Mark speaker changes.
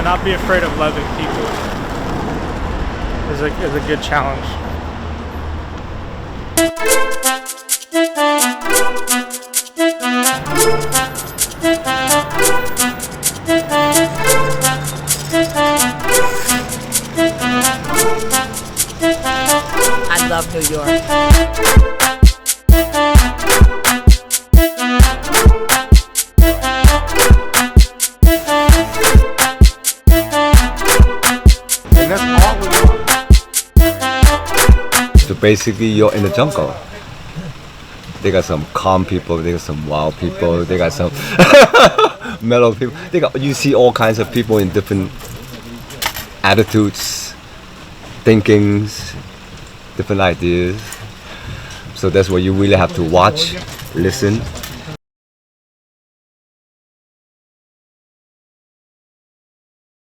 Speaker 1: not be afraid of loving people is a good challenge.
Speaker 2: I love New York.
Speaker 3: So basically, you're in the jungle. They got some calm people, they got some wild people, they got some mellow people. You see all kinds of people in different attitudes, thinkings, different ideas. So that's what you really have to watch, listen,